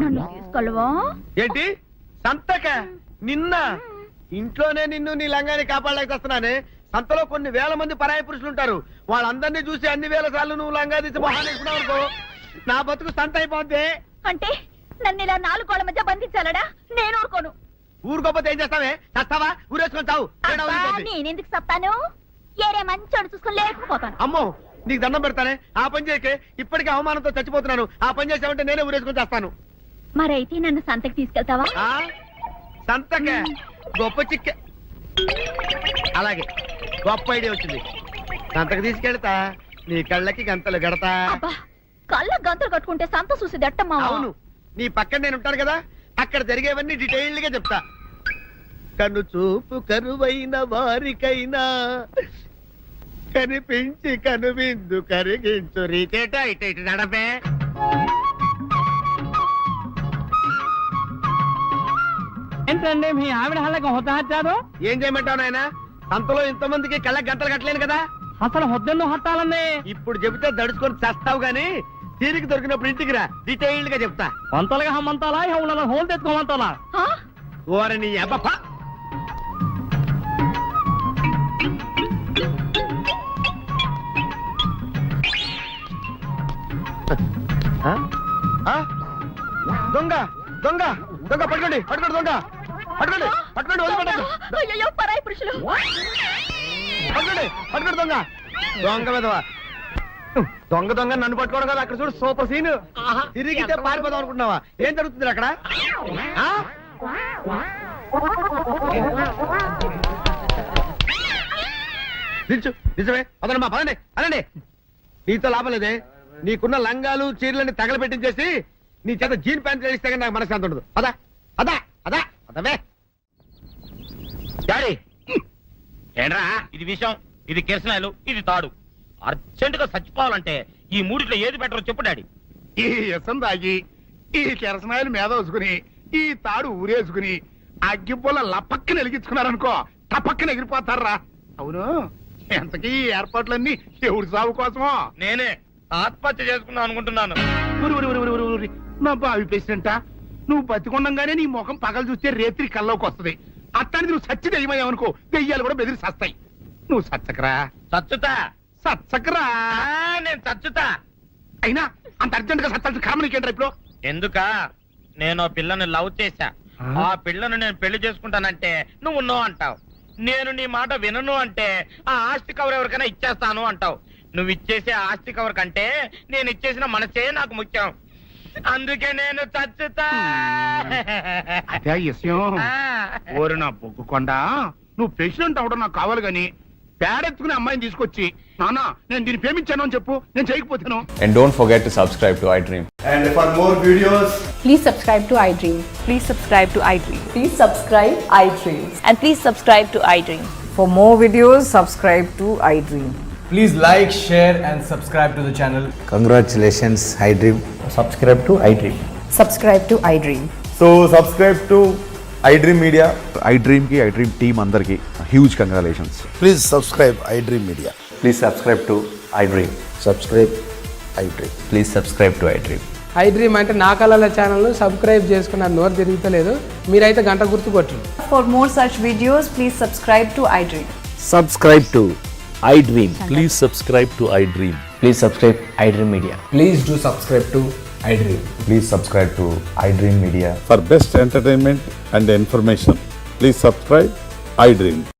నన్ను తీసుకెళ్ళవా? ఏంటి సంతక? నిన్న ఇంట్లోనే నిన్ను నీ లంగాన్ని కాపాడలేకొస్తున్నానే. సంతలో కొన్ని వేల మంది పరాయి పురుషులు ఉంటారు, వాళ్ళందరినీ చూసి అన్ని వేల సార్లు నువ్వు లంగా తీసి మొహాన్ వేసుకున్నావు అనుకో, నా బతుకు సంత అయిపోద్ది. అంటే నన్ను ఇలా 4 గోళ్ల మధ్య బంధించాలడా? నేను ఊరుకోను. ఊరుకోపోతే ఏం చేస్తావే? చస్తావా? ఊరేసుకొని చావు. నేనెందుకు చెప్తాను? ఏరే మంచోడు చూసుకొని లేకపోతాను. అమ్మో నీకు దండం పెడతానే, ఆ పని చేయకే. ఇప్పటికే అవమానంతో చచ్చిపోతున్నాను, ఆ పని చేసావంటే నేనే ఊరేసుకొని చేస్తాను. మరైతే నన్ను సంతకి తీసుకెళ్తావా? సంతకే? గొప్ప చిక్క. అలాగే, గొప్ప ఐడియా వచ్చింది. సంతకు తీసుకెళ్తా, నీ కళ్ళకి గంతలు గడతా. కళ్ళ గంతలు కట్టుకుంటే సంత చూసి దట్టమ్మా. అవును, నీ పక్కన నేను ఉంటాను కదా, అక్కడ జరిగేవన్నీ డీటెయిల్డ్ గా చెప్తా. కను చూపు కరువైన వారికైనా కనిపించి కనువిందు కరిగించు రీతేట ఇట ఇటు నడపే. ఏంటండి మీ ఆవిడ హల్లకి హొద్దాచారు? ఏం చేయమంటావు నాయన? సంతలో ఇంతమందికి కళ్ళకి గంటలు కట్టలేను కదా. అసలు హొద్దెన్ను హత్తాలండి. ఇప్పుడు చెబితే దడుచుకొని చేస్తావు గాని, తీరికి దొరికినప్పుడు ఇంటికి రా, డీటెయిల్డ్ గా చెప్తా. వంతలుగా హమ్మంతాలా, ఇక హోల్ తెచ్చుకోమంటాలా? ఓర నీ అబ్బ. దొంగ దొంగ దొంగ, పట్టుకోండి పట్టుకోండి, దొంగ పట్టుకోండి పట్టుకోండి, వదిలిపెట్టండి. అయ్యో పరాయి పురుషులు పట్టుకోండి పట్టుకోండి దొంగ దొంగ విధవా దొంగ దొంగ నన్ను పట్టుకోవడం కదా అక్కడ చూడు సూపర్ సీన్ తిరిగితే పారిపోదాం అనుకుంటున్నావా ఏం జరుగుతుంది అక్కడ ఆ? నిల్చు నిజమే అదనమ్మా పదండి అనండి నీతో లాభం లేదే నీకున్న లంగాలు చీరలని తగలబెట్టించేసి నీ చేత జీన్ ప్యాంట్ వేస్తే కానీ నాకు మనశ్శాంతి ఉండదు అదా అదా అదా అదవే డాడీ ఏంట్రా ఇది విషయం ఇది కిరసనాయలు ఇది తాడు అర్జెంట్ గా చచ్చిపోవాలంటే ఈ మూడిట్లో ఏది బెటర్ చెప్పు డాడీ ఈ ఎసం తాగి ఈ కెరసనాయలు మీద వేసుకుని ఈ తాడు ఊరేసుకుని అగ్గిపూల లపక్కన వెలిగించుకున్నారనుకో టపక్కన ఎగిరిపోతారా అవును ఎంతకీ ఈ ఏర్పాట్లన్నీ ఎవరి సాగు కోసమో నేనే ఆత్మహత్య చేసుకుందాం అనుకుంటున్నాను ఊరి ఊరి ఊరి ఊరి ఊరి నా బావి పేసినంట నువ్వు బతికొండంగానే నీ ముఖం పగలు చూస్తే రేత్రి కల్లోకి వస్తుంది అట్టానికి నువ్వు సచ్చి దెయ్యమయ్యావనుకో దెయ్యాలు కూడా బెదిరి సస్తాయి నువ్వు సచ్చకరా చచ్చుతా సచ్చకరా నేను చచ్చుతా అయినా అంత అర్జెంట్ గా సత్తాల్సిన కర్మ నీకేంట్రా ఇప్పుడు ఎందుక నేను పిల్లని లవ్ చేశా ఆ పిల్లను నేను పెళ్లి చేసుకుంటానంటే నువ్వు నో అంటావు నేను నీ మాట వినను అంటే ఆ ఆస్తి కవర్ ఎవరికైనా ఇచ్చేస్తాను అంటావు నువ్వు ఇచ్చేసే ఆస్తి కవర్ కంటే నేను ఇచ్చేసిన మనసే నాకు ముఖ్యం అందుకే నేను చచ్చుతా అదే విషయం ఓరి నా బొగ్గుకొండ నువ్వు ప్రెసిడెంట్ అవడం నాకు కావాలి గాని పేడెత్తుకునే అమ్మాయిని తీసుకొచ్చి నానా నేను దీన్ని ప్రేమించాను అని చెప్పు నేను చేయకపోతాను And don't forget to subscribe to iDream. And for more videos, please subscribe to iDream. Please subscribe to iDream. Please subscribe iDream. And please subscribe to iDream. For more videos, subscribe to iDream. Please like, share, and subscribe to the channel. Congratulations, iDream. Subscribe to iDream. Subscribe to iDream. So subscribe to iDream Media. iDream ki iDream team andarki huge congratulations. Please subscribe iDream Media. Please subscribe to iDream. Subscribe iDream. Please subscribe to iDream. iDream అంటే నా కళల channel subscribe చేసుకున్న నోరు తిరుగుతలేదు మీరైతే గంట గుర్తు కొట్టండి. For more such videos, please subscribe to iDream. Subscribe to iDream. Please subscribe to iDream. Please subscribe iDream Media. Please do subscribe to iDream. Please subscribe to iDream Media. For best entertainment and information, please subscribe iDream.